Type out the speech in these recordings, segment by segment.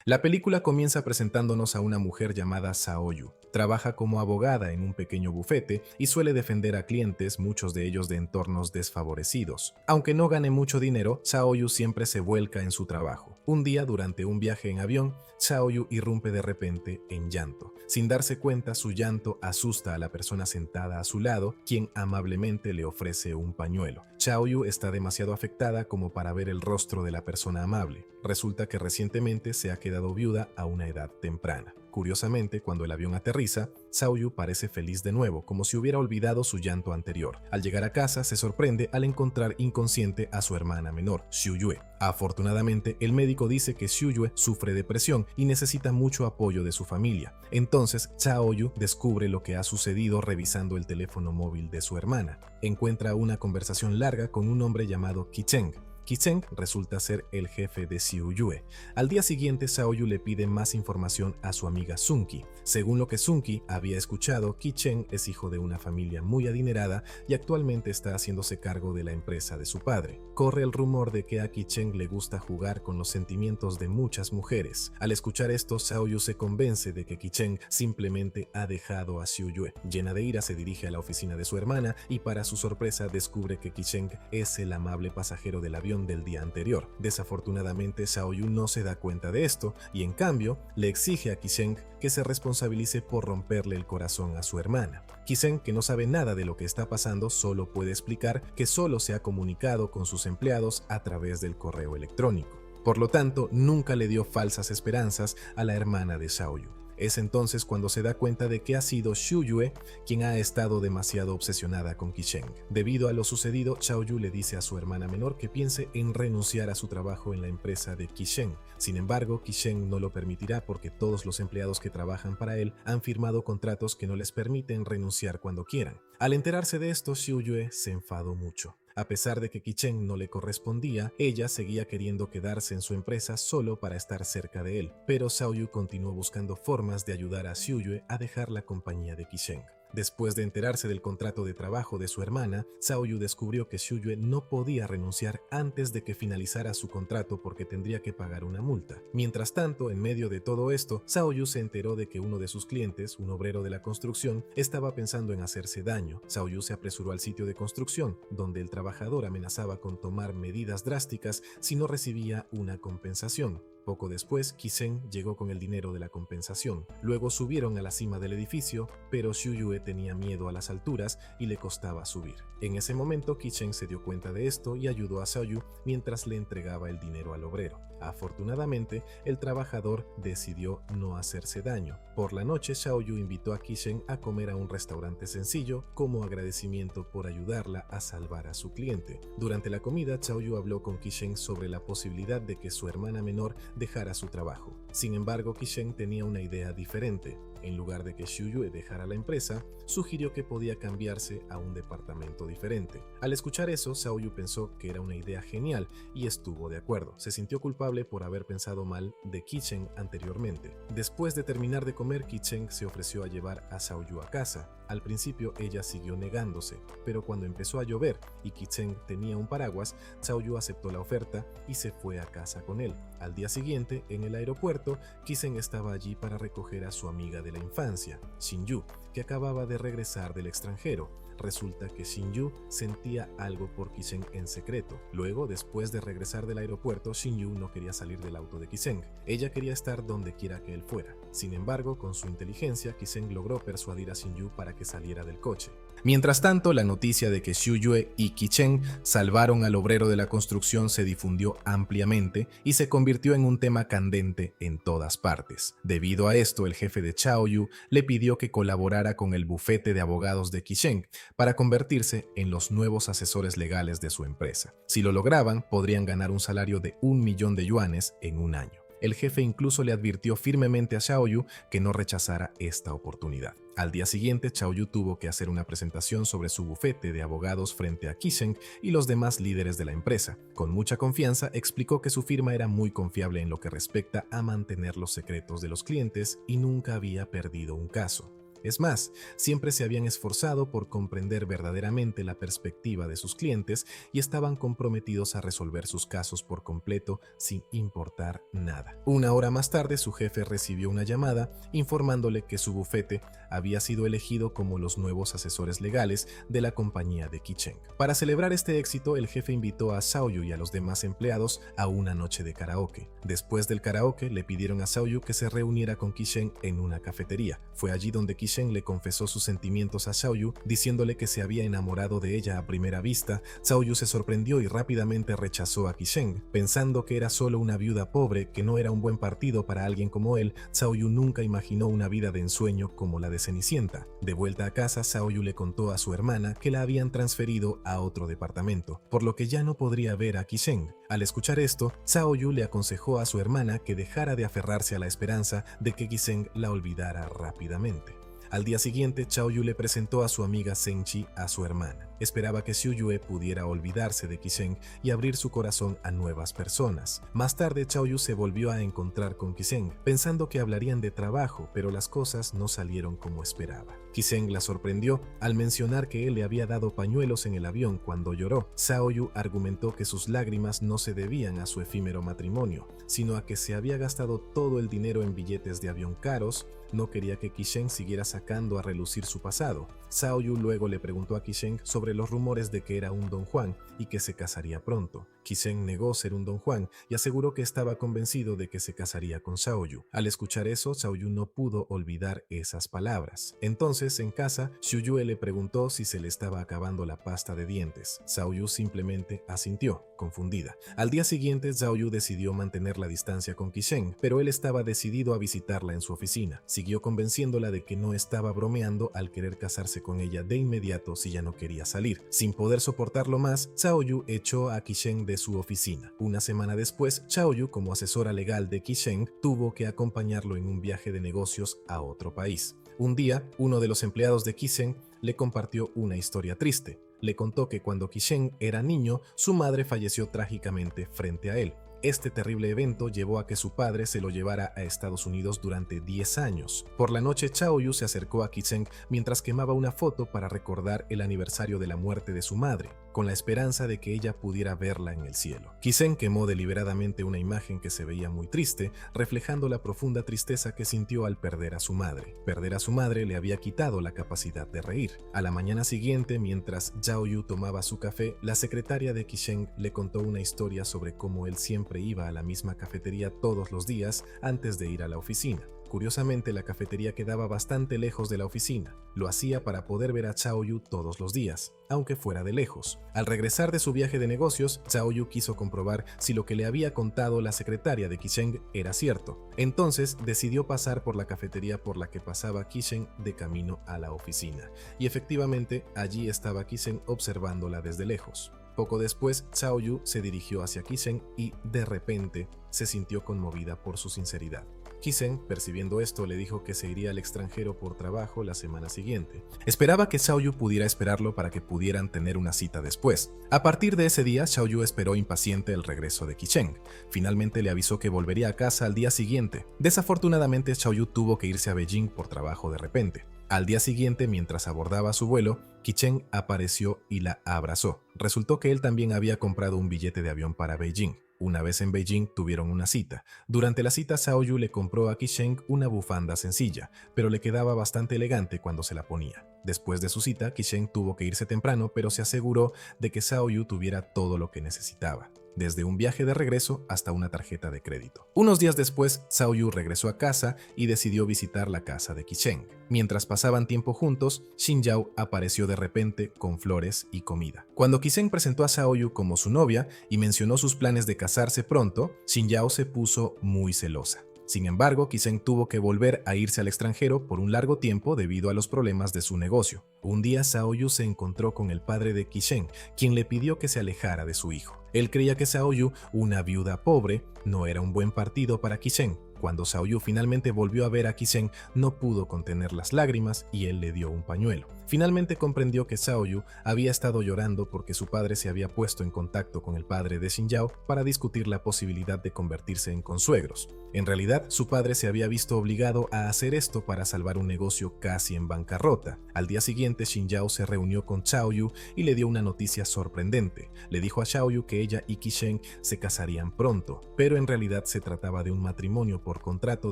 La película comienza presentándonos a una mujer llamada Saoyu. Trabaja como abogada en un pequeño bufete y suele defender a clientes, muchos de ellos de entornos desfavorecidos. Aunque no gane mucho dinero, Saoyu siempre se vuelca en su trabajo. Un día, durante un viaje en avión, Saoyu irrumpe de repente en llanto. Sin darse cuenta, su llanto asusta a la persona sentada a su lado, quien amablemente le ofrece un pañuelo. Saoyu está demasiado afectada como para ver el rostro de la persona amable. Resulta que recientemente se ha quedado viuda a una edad temprana. Curiosamente, cuando el avión aterriza, Saoyu parece feliz de nuevo, como si hubiera olvidado su llanto anterior. Al llegar a casa, se sorprende al encontrar inconsciente a su hermana menor, Xiuyue. Afortunadamente, el médico dice que Xiuyue sufre depresión y necesita mucho apoyo de su familia. Entonces, Saoyu descubre lo que ha sucedido revisando el teléfono móvil de su hermana. Encuentra una conversación larga con un hombre llamado Ki-Cheng. Ki-Cheng resulta ser el jefe de Xiuyue. Al día siguiente, Saoyu le pide más información a su amiga Sunki. Según lo que Sunki había escuchado, Ki-Cheng es hijo de una familia muy adinerada y actualmente está haciéndose cargo de la empresa de su padre. Corre el rumor de que a Ki-Cheng le gusta jugar con los sentimientos de muchas mujeres. Al escuchar esto, Saoyu se convence de que Ki-Cheng simplemente ha dejado a Xiuyue. Llena de ira, se dirige a la oficina de su hermana y para su sorpresa descubre que Ki-Cheng es el amable pasajero del avión del día anterior. Desafortunadamente, Saoyu no se da cuenta de esto y en cambio le exige a Ki-Cheng que se responsabilice por romperle el corazón a su hermana. Ki-Cheng, que no sabe nada de lo que está pasando, solo puede explicar que solo se ha comunicado con sus empleados a través del correo electrónico. Por lo tanto, nunca le dio falsas esperanzas a la hermana de Saoyu. Es entonces cuando se da cuenta de que ha sido Xiuyue quien ha estado demasiado obsesionada con Ki-Cheng. Debido a lo sucedido, Saoyu le dice a su hermana menor que piense en renunciar a su trabajo en la empresa de Ki-Cheng. Sin embargo, Ki-Cheng no lo permitirá porque todos los empleados que trabajan para él han firmado contratos que no les permiten renunciar cuando quieran. Al enterarse de esto, Xiuyue se enfadó mucho. A pesar de que Ki-Cheng no le correspondía, ella seguía queriendo quedarse en su empresa solo para estar cerca de él, pero Saoyu continuó buscando formas de ayudar a Xiuyue a dejar la compañía de Ki-Cheng. Después de enterarse del contrato de trabajo de su hermana, Saoyu descubrió que Xiuyue no podía renunciar antes de que finalizara su contrato porque tendría que pagar una multa. Mientras tanto, en medio de todo esto, Saoyu se enteró de que uno de sus clientes, un obrero de la construcción, estaba pensando en hacerse daño. Saoyu se apresuró al sitio de construcción, donde el trabajador amenazaba con tomar medidas drásticas si no recibía una compensación. Poco después, Ki-Cheng llegó con el dinero de la compensación. Luego subieron a la cima del edificio, pero Xiuyue tenía miedo a las alturas y le costaba subir. En ese momento, Ki-Cheng se dio cuenta de esto y ayudó a Saoyu mientras le entregaba el dinero al obrero. Afortunadamente, el trabajador decidió no hacerse daño. Por la noche, Saoyu invitó a Ki-Cheng a comer a un restaurante sencillo como agradecimiento por ayudarla a salvar a su cliente. Durante la comida, Saoyu habló con Ki-Cheng sobre la posibilidad de que su hermana menor dejara su trabajo. Sin embargo, Ki-Cheng tenía una idea diferente. En lugar de que Xiuyue dejara la empresa, sugirió que podía cambiarse a un departamento diferente. Al escuchar eso, Saoyu pensó que era una idea genial y estuvo de acuerdo. Se sintió culpable por haber pensado mal de Ki-Cheng anteriormente. Después de terminar de comer, Ki-Cheng se ofreció a llevar a Saoyu a casa. Al principio ella siguió negándose, pero cuando empezó a llover y Ki-Cheng tenía un paraguas, Saoyu aceptó la oferta y se fue a casa con él. Al día siguiente, en el aeropuerto, Ki-Cheng estaba allí para recoger a su amiga de la infancia, Shin-Yu, que acababa de regresar del extranjero. Resulta que Shin-Yu sentía algo por Ki-Cheng en secreto. Luego, después de regresar del aeropuerto, Shin-Yu no quería salir del auto de Ki-Cheng. Ella quería estar donde quiera que él fuera. Sin embargo, con su inteligencia, Ki-Cheng logró persuadir a Shin-Yu para que saliera del coche. Mientras tanto, la noticia de que Xiuyue y Ki-Cheng salvaron al obrero de la construcción se difundió ampliamente y se convirtió en un tema candente en todas partes. Debido a esto, el jefe de Chaoyu le pidió que colaborara con el bufete de abogados de Ki-Cheng para convertirse en los nuevos asesores legales de su empresa. Si lo lograban, podrían ganar un salario de 1.000.000 de yuanes en un año. El jefe incluso le advirtió firmemente a Xiaoyu que no rechazara esta oportunidad. Al día siguiente, Xiaoyu tuvo que hacer una presentación sobre su bufete de abogados frente a Ki-Cheng y los demás líderes de la empresa. Con mucha confianza, explicó que su firma era muy confiable en lo que respecta a mantener los secretos de los clientes y nunca había perdido un caso. Es más, siempre se habían esforzado por comprender verdaderamente la perspectiva de sus clientes y estaban comprometidos a resolver sus casos por completo sin importar nada. Una hora más tarde, su jefe recibió una llamada informándole que su bufete había sido elegido como los nuevos asesores legales de la compañía de Ki-Cheng. Para celebrar este éxito, el jefe invitó a Xiaoyu y a los demás empleados a una noche de karaoke. Después del karaoke, le pidieron a Xiaoyu que se reuniera con Ki-Cheng en una cafetería. Fue allí donde Ki-Cheng le confesó sus sentimientos a Xiaoyu, diciéndole que se había enamorado de ella a primera vista. Xiaoyu se sorprendió y rápidamente rechazó a Ki-Cheng, pensando que era solo una viuda pobre, que no era un buen partido para alguien como él. Xiaoyu nunca imaginó una vida de ensueño como la de Cenicienta. De vuelta a casa, Xiaoyu le contó a su hermana que la habían transferido a otro departamento, por lo que ya no podría ver a Ki-Cheng. Al escuchar esto, Xiaoyu le aconsejó a su hermana que dejara de aferrarse a la esperanza de que Ki-Cheng la olvidara rápidamente. Al día siguiente, Xiaoyu le presentó a su amiga Zhengqi a su hermana. Esperaba que Xiu Yue pudiera olvidarse de Ki-Cheng y abrir su corazón a nuevas personas. Más tarde, Xiaoyu se volvió a encontrar con Ki-Cheng, pensando que hablarían de trabajo, pero las cosas no salieron como esperaba. Ki-Cheng la sorprendió al mencionar que él le había dado pañuelos en el avión cuando lloró. Xiaoyu argumentó que sus lágrimas no se debían a su efímero matrimonio, sino a que se había gastado todo el dinero en billetes de avión caros. No quería que Ki-Cheng siguiera sacando a relucir su pasado. Xiaoyu luego le preguntó a Ki-Cheng sobre los rumores de que era un Don Juan y que se casaría pronto. Ki-Cheng negó ser un Don Juan y aseguró que estaba convencido de que se casaría con Xiaoyu. Al escuchar eso, Xiaoyu no pudo olvidar esas palabras. Entonces, en casa, Xiu Yue le preguntó si se le estaba acabando la pasta de dientes. Xiaoyu simplemente asintió, confundida. Al día siguiente, Xiaoyu decidió mantener la distancia con Ki-Cheng, pero él estaba decidido a visitarla en su oficina. Siguió convenciéndola de que no estaba bromeando al querer casarse con ella de inmediato si ya no quería salir. Sin poder soportarlo más, Xiaoyu echó a Ki-Cheng de su oficina. Una semana después, Xiaoyu, como asesora legal de Ki-Cheng, tuvo que acompañarlo en un viaje de negocios a otro país. Un día, uno de los empleados de Ki-Cheng le compartió una historia triste. Le contó que cuando Ki-Cheng era niño, su madre falleció trágicamente frente a él. Este terrible evento llevó a que su padre se lo llevara a Estados Unidos durante 10 años. Por la noche, Xiaoyu se acercó a Ki-Cheng mientras quemaba una foto para recordar el aniversario de la muerte de su madre, con la esperanza de que ella pudiera verla en el cielo. Ki-Cheng quemó deliberadamente una imagen que se veía muy triste, reflejando la profunda tristeza que sintió al perder a su madre. Perder a su madre le había quitado la capacidad de reír. A la mañana siguiente, mientras Xiaoyu tomaba su café, la secretaria de Ki-Cheng le contó una historia sobre cómo él siempre iba a la misma cafetería todos los días antes de ir a la oficina. Curiosamente, la cafetería quedaba bastante lejos de la oficina. Lo hacía para poder ver a Xiaoyu todos los días, aunque fuera de lejos. Al regresar de su viaje de negocios, Xiaoyu quiso comprobar si lo que le había contado la secretaria de Ki-Cheng era cierto. Entonces decidió pasar por la cafetería por la que pasaba Ki-Cheng de camino a la oficina. Y efectivamente, allí estaba Ki-Cheng observándola desde lejos. Poco después, Xiaoyu se dirigió hacia Ki-Cheng y, de repente, se sintió conmovida por su sinceridad. Ki-Cheng, percibiendo esto, le dijo que se iría al extranjero por trabajo la semana siguiente. Esperaba que Xiaoyu pudiera esperarlo para que pudieran tener una cita después. A partir de ese día, Xiaoyu esperó impaciente el regreso de Ki-Cheng. Finalmente le avisó que volvería a casa al día siguiente. Desafortunadamente, Xiaoyu tuvo que irse a Beijing por trabajo de repente. Al día siguiente, mientras abordaba su vuelo, Ki-Cheng apareció y la abrazó. Resultó que él también había comprado un billete de avión para Beijing. Una vez en Beijing tuvieron una cita. Durante la cita, Xiaoyu le compró a Ki-Cheng una bufanda sencilla, pero le quedaba bastante elegante cuando se la ponía. Después de su cita, Ki-Cheng tuvo que irse temprano, pero se aseguró de que Xiaoyu tuviera todo lo que necesitaba, desde un viaje de regreso hasta una tarjeta de crédito. Unos días después, Xiaoyu regresó a casa y decidió visitar la casa de Ki-Cheng. Mientras pasaban tiempo juntos, Xin Yao apareció de repente con flores y comida. Cuando Ki-Cheng presentó a Xiaoyu como su novia y mencionó sus planes de casarse pronto, Xin Yao se puso muy celosa. Sin embargo, Ki-Cheng tuvo que volver a irse al extranjero por un largo tiempo debido a los problemas de su negocio. Un día, Xiaoyu se encontró con el padre de Ki-Cheng, quien le pidió que se alejara de su hijo. Él creía que Xiaoyu, una viuda pobre, no era un buen partido para Ki-Cheng. Cuando Xiaoyu finalmente volvió a ver a Qisheng, no pudo contener las lágrimas y él le dio un pañuelo. Finalmente comprendió que Xiaoyu había estado llorando porque su padre se había puesto en contacto con el padre de Xinyao para discutir la posibilidad de convertirse en consuegros. En realidad, su padre se había visto obligado a hacer esto para salvar un negocio casi en bancarrota. Al día siguiente, Xinyao se reunió con Xiaoyu y le dio una noticia sorprendente. Le dijo a Xiaoyu que ella y Qisheng se casarían pronto, pero en realidad se trataba de un matrimonio por contrato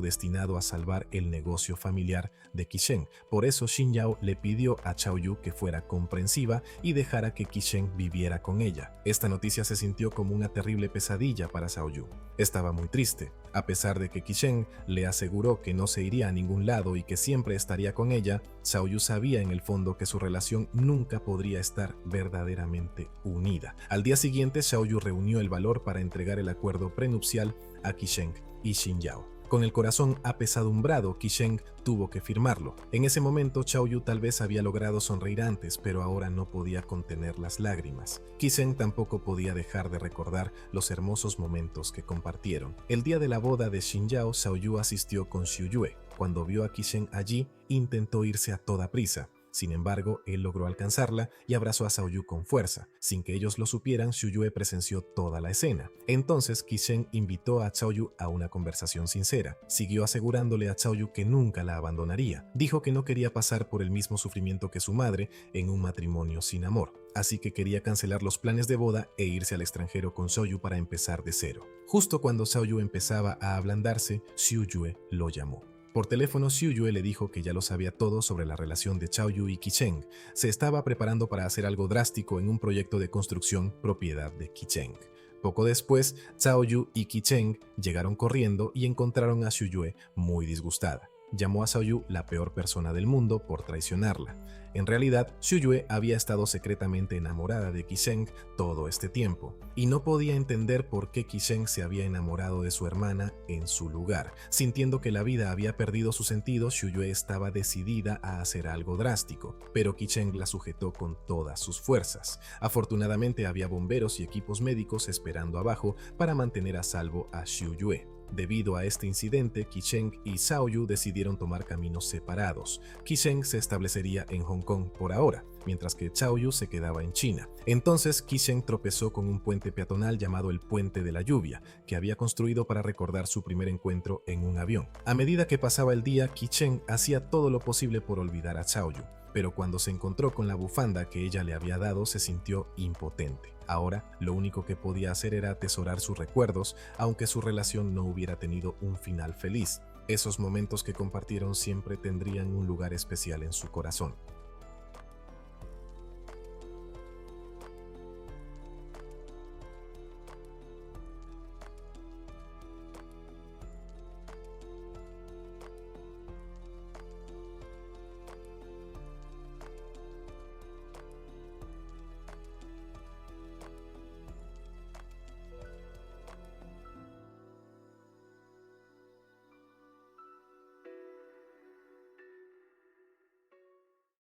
destinado a salvar el negocio familiar de Qisheng. Por eso Xinyao le pidió a Xiaoyu que fuera comprensiva y dejara que Qisheng viviera con ella. Esta noticia se sintió como una terrible pesadilla para Xiaoyu. Estaba muy triste. A pesar de que Qisheng le aseguró que no se iría a ningún lado y que siempre estaría con ella, Xiaoyu sabía en el fondo que su relación nunca podría estar verdaderamente unida. Al día siguiente, Xiaoyu reunió el valor para entregar el acuerdo prenupcial a Qisheng y Xinyao. Con el corazón apesadumbrado, Qisheng tuvo que firmarlo. En ese momento, Xiaoyu tal vez había logrado sonreír antes, pero ahora no podía contener las lágrimas. Qisheng tampoco podía dejar de recordar los hermosos momentos que compartieron. El día de la boda de Xinyao, Xiaoyu asistió con Xiuyue. Cuando vio a Qisheng allí, intentó irse a toda prisa. Sin embargo, él logró alcanzarla y abrazó a Xiaoyu con fuerza. Sin que ellos lo supieran, Xiuyue presenció toda la escena. Entonces, Qisheng invitó a Xiaoyu a una conversación sincera. Siguió asegurándole a Xiaoyu que nunca la abandonaría. Dijo que no quería pasar por el mismo sufrimiento que su madre en un matrimonio sin amor. Así que quería cancelar los planes de boda e irse al extranjero con Xiaoyu para empezar de cero. Justo cuando Xiaoyu empezaba a ablandarse, Xiuyue lo llamó. Por teléfono, Xiuyue le dijo que ya lo sabía todo sobre la relación de Xiaoyu y Qisheng. Se estaba preparando para hacer algo drástico en un proyecto de construcción propiedad de Qisheng. Poco después, Xiaoyu y Qisheng llegaron corriendo y encontraron a Xiuyue muy disgustada. Llamó a Xiaoyu la peor persona del mundo por traicionarla. En realidad, Xiuyue había estado secretamente enamorada de Qisheng todo este tiempo, y no podía entender por qué Qisheng se había enamorado de su hermana en su lugar. Sintiendo que la vida había perdido su sentido, Xiuyue estaba decidida a hacer algo drástico, pero Qisheng la sujetó con todas sus fuerzas. Afortunadamente había bomberos y equipos médicos esperando abajo para mantener a salvo a Xiuyue. Debido a este incidente, Qisheng y Xiaoyu decidieron tomar caminos separados. Qisheng se establecería en Hong Kong por ahora, mientras que Xiaoyu se quedaba en China. Entonces, Qisheng tropezó con un puente peatonal llamado el Puente de la Lluvia, que había construido para recordar su primer encuentro en un avión. A medida que pasaba el día, Qisheng hacía todo lo posible por olvidar a Xiaoyu, pero cuando se encontró con la bufanda que ella le había dado, se sintió impotente. Ahora, lo único que podía hacer era atesorar sus recuerdos, aunque su relación no hubiera tenido un final feliz. Esos momentos que compartieron siempre tendrían un lugar especial en su corazón.